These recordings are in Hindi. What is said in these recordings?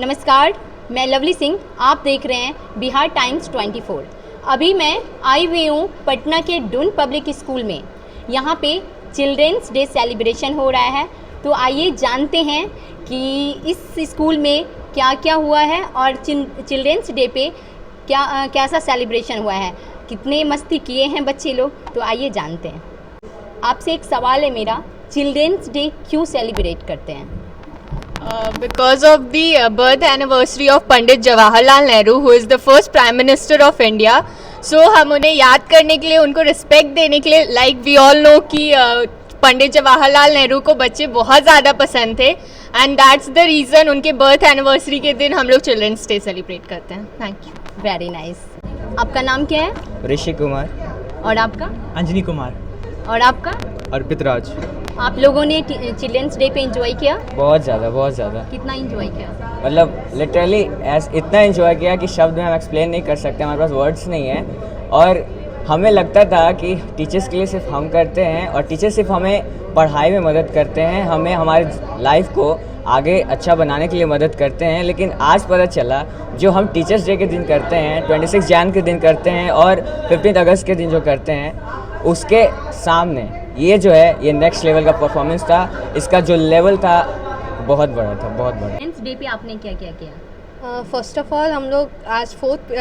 नमस्कार, मैं लवली सिंह। आप देख रहे हैं बिहार टाइम्स 24। अभी मैं आई हुई हूँ पटना के डून पब्लिक स्कूल में। यहाँ पे चिल्ड्रेंस डे सेलिब्रेशन हो रहा है, तो आइए जानते हैं कि इस स्कूल में क्या क्या हुआ है और चिल्ड्रेंस डे पे कैसा सेलिब्रेशन हुआ है, कितने मस्ती किए हैं बच्चे लोग। तो आइए जानते हैं। आपसे एक सवाल है मेरा, चिल्ड्रेंस डे क्यों सेलिब्रेट करते हैं? Because of the birth anniversary of Pandit Jawaharlal Nehru, who is the first Prime Minister of India. So हम उन्हें याद करने के लिए, उनको रिस्पेक्ट देने के लिए, लाइक वी ऑल नो कि पंडित जवाहरलाल नेहरू को बच्चे बहुत ज़्यादा पसंद थे, एंड दैट्स द रीज़न उनके बर्थ एनिवर्सरी के दिन हम लोग चिल्ड्रंस डे सेलिब्रेट करते हैं। Thank you. Very nice. आपका नाम क्या है? ऋषि कुमार। और आपका? अंजनी कुमार। और आपका? अर्पित राज। आप लोगों ने चिल्ड्रंस डे पे एंजॉय किया? बहुत ज़्यादा। कितना एंजॉय किया? मतलब लिटरली इतना एंजॉय किया कि शब्द में हम एक्सप्लेन नहीं कर सकते, हमारे पास वर्ड्स नहीं है। और हमें लगता था कि टीचर्स के लिए सिर्फ हम करते हैं और टीचर सिर्फ हमें पढ़ाई में मदद करते हैं, हमें हमारे लाइफ को आगे अच्छा बनाने के लिए मदद करते हैं। लेकिन आज पता चला जो हम टीचर्स डे के दिन करते हैं, 26 जनवरी के दिन करते हैं और 15 अगस्त के दिन जो करते हैं, उसके सामने ये जो है ये नेक्स्ट लेवल का परफॉर्मेंस था। इसका जो लेवल था बहुत बड़ा था, बहुत बड़ा। चिल्ड्रंस डे पे आपने क्या क्या किया? फर्स्ट ऑफ ऑल हम लोग आज फोर्थ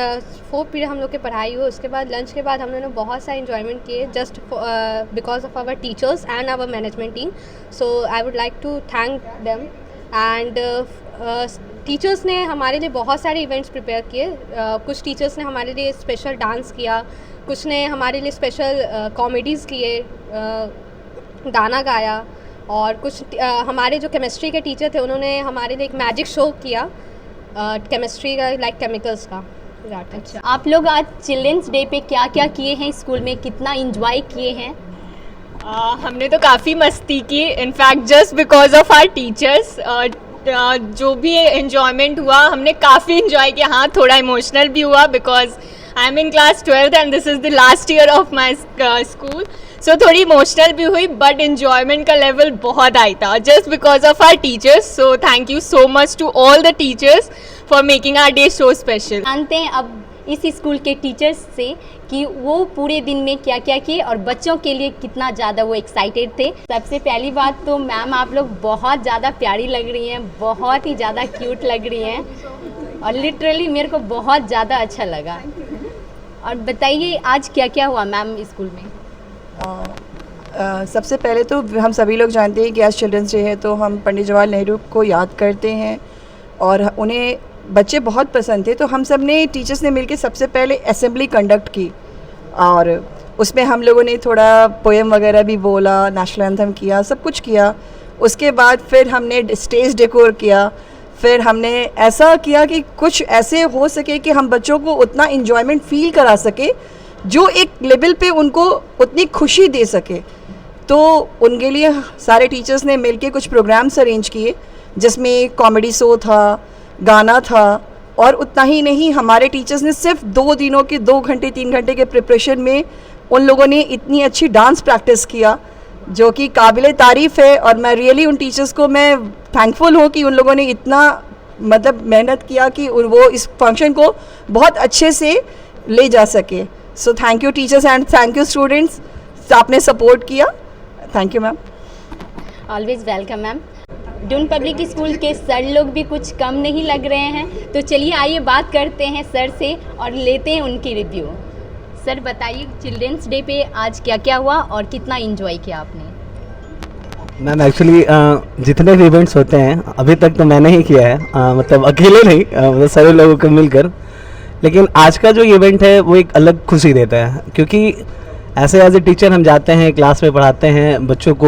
पीरियड हम लोग की पढ़ाई हुई, उसके बाद लंच के बाद हम लोगों ने बहुत सारे इन्जॉयमेंट किए just because of our teachers and our management team. So I would like to thank them and teachers ने हमारे लिए बहुत सारे इवेंट्स प्रिपेयर किए। कुछ टीचर्स ने हमारे लिए स्पेशल डांस किया, कुछ ने हमारे लिए स्पेशल कॉमेडीज़ किए, गाना गाया, और कुछ हमारे जो केमिस्ट्री के टीचर थे उन्होंने हमारे लिए एक मैजिक शो किया केमिस्ट्री का, लाइक केमिकल्स का। अच्छा, आप लोग आज चिल्ड्रंस डे पे क्या क्या किए हैं स्कूल में, कितना इंजॉय किए हैं? हमने तो काफ़ी मस्ती की, in fact just because of our teachers. जो भी एन्जॉयमेंट हुआ हमने काफ़ी इन्जॉय किया। हाँ, थोड़ा इमोशनल भी हुआ because I am in class 12th and this is the last year of my school. So थोड़ी इमोशनल भी हुई, बट इन्जॉयमेंट का लेवल बहुत हाई था just because of our teachers. So thank you so much to all the teachers for making our day so special. जानते हैं अब इस स्कूल के टीचर्स से कि वो पूरे दिन में क्या क्या किए और बच्चों के लिए कितना ज़्यादा वो एक्साइटेड थे। सबसे पहली बात तो मैम, आप लोग बहुत ज़्यादा प्यारी लग रही हैं, बहुत ही ज़्यादा क्यूट लग रही हैं और लिटरली मेरे को बहुत ज़्यादा अच्छा लगा। और बताइए आज क्या क्या हुआ मैम स्कूल में? सबसे पहले तो हम सभी लोग जानते हैं कि आज चिल्ड्रंस डे है, तो हम पंडित जवाहरलाल नेहरू को याद करते हैं और उन्हें बच्चे बहुत पसंद थे। तो हम सब ने टीचर्स ने मिलकर सबसे पहले असेंबली कंडक्ट की और उसमें हम लोगों ने थोड़ा पोएम वगैरह भी बोला, नेशनल एंथम किया, सब कुछ किया। उसके बाद फिर हमने स्टेज डेकोर किया, फिर हमने ऐसा किया कि कुछ ऐसे हो सके कि हम बच्चों को उतना इन्जॉयमेंट फील करा सके जो एक लेवल पे उनको उतनी खुशी दे सके। तो उनके लिए सारे टीचर्स ने मिलके कुछ प्रोग्राम्स अरेंज किए जिसमें कॉमेडी शो था, गाना था, और उतना ही नहीं, हमारे टीचर्स ने सिर्फ 2 दिनों के 2 घंटे 3 घंटे के प्रिपरेशन में उन लोगों ने इतनी अच्छी डांस प्रैक्टिस किया जो कि काबिले तारीफ़ है। और मैं रियली उन टीचर्स को मैं थैंकफुल हूँ कि उन लोगों ने इतना मतलब मेहनत किया कि वो इस फंक्शन को बहुत अच्छे से ले जा सके। So thank you teachers and thank you students, आपने सपोर्ट किया। Thank you ma'am. Always welcome ma'am. Doon public school के सर लोग भी कुछ कम नहीं लग रहे हैं, तो चलिए आइए बात करते हैं सर से और लेते हैं उनकी रिव्यू। सर बताइए चिल्ड्रंस डे पे आज क्या क्या हुआ और कितना एंजॉय किया आपने? मैम एक्चुअली जितने भी इवेंट्स होते हैं अभी तक तो मैंने ही किया है, मतलब अकेले नहीं, मतलब सारे लोगों को मिलकर। लेकिन आज का जो इवेंट है वो एक अलग खुशी देता है, क्योंकि ऐसे एज ए टीचर हम जाते हैं, क्लास में पढ़ाते हैं, बच्चों को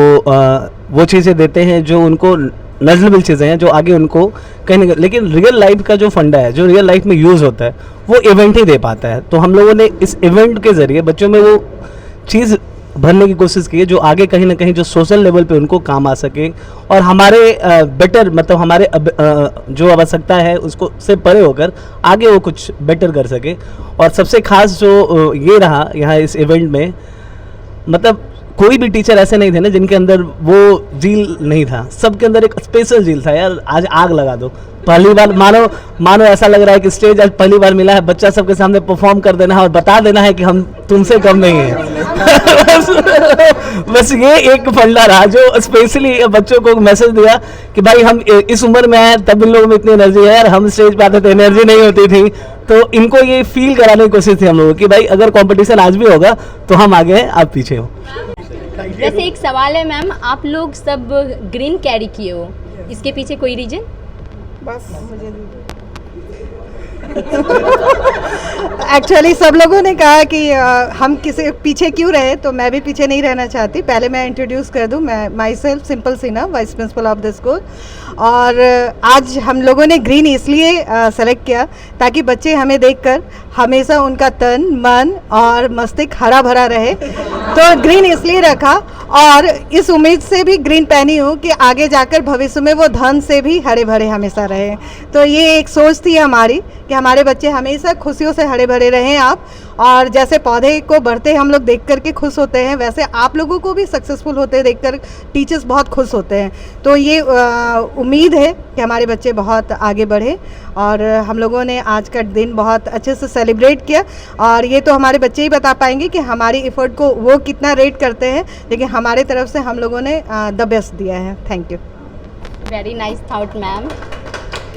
वो चीज़ें देते हैं जो उनको नजरेबल चीज़ें हैं जो आगे उनको कहीं ना, लेकिन रियल लाइफ का जो फंडा है, जो रियल लाइफ में यूज़ होता है, वो इवेंट ही दे पाता है। तो हम लोगों ने इस इवेंट के ज़रिए बच्चों में वो चीज़ भरने की कोशिश की है जो आगे कहीं ना कहीं जो सोशल लेवल पे उनको काम आ सके और हमारे बेटर, मतलब हमारे जो आवश्यकता है उसको से परे होकर आगे वो कुछ बेटर कर सके। और सबसे खास जो ये रहा यहाँ इस इवेंट में, मतलब कोई भी टीचर ऐसे नहीं थे ना जिनके अंदर वो जील नहीं था, सबके अंदर एक स्पेशल जील था, यार आज आग लगा दो। पहली बार मानो ऐसा लग रहा है कि स्टेज आज पहली बार मिला है, बच्चा सबके सामने परफॉर्म कर देना है और बता देना है कि हम तुमसे कम नहीं हैं। बस ये एक फंडा रहा जो स्पेशली बच्चों को मैसेज दिया कि भाई हम इस उम्र में आए तब इन लोगों में इतनी एनर्जी है यार, हम स्टेज पे आते थे एनर्जी नहीं होती थी। तो इनको ये फील कराने की कोशिश थी हम लोगों की भाई अगर कंपटीशन आज भी होगा तो हम आगे हैं, आप पीछे हो। वैसे एक सवाल है मैम, आप लोग सब ग्रीन कैरी किए हो, इसके पीछे कोई रीजन? एक्चुअली सब लोगों ने कहा कि हम किसी पीछे क्यों रहे, तो मैं भी पीछे नहीं रहना चाहती। पहले मैं इंट्रोड्यूस कर दूं, मैं my self simple Sinha, vice principle of the school. और आज हम लोगों ने ग्रीन इसलिए सेलेक्ट किया ताकि बच्चे हमें देखकर हमेशा उनका तन मन और मस्तिष्क हरा भरा रहे, तो ग्रीन इसलिए रखा। और इस उम्मीद से भी ग्रीन पहनी हूँ कि आगे जाकर भविष्य में वो धन से भी हरे भरे हमेशा रहे। तो ये एक सोच थी हमारी कि हमारे बच्चे हमेशा खुशियों से हरे भरे रहें आप। और जैसे पौधे को बढ़ते हम लोग देख कर के खुश होते हैं, वैसे आप लोगों को भी सक्सेसफुल होते देखकर टीचर्स बहुत खुश होते हैं। तो ये उम्मीद है कि हमारे बच्चे बहुत आगे बढ़े। और हम लोगों ने आज का दिन बहुत अच्छे से सेलिब्रेट किया। और ये तो हमारे बच्चे ही बता पाएंगे कि हमारी एफर्ट को वो कितना रेट करते हैं, लेकिन हमारे तरफ से हम लोगों ने द बेस्ट दिया है। Thank you. Very nice thought ma'am.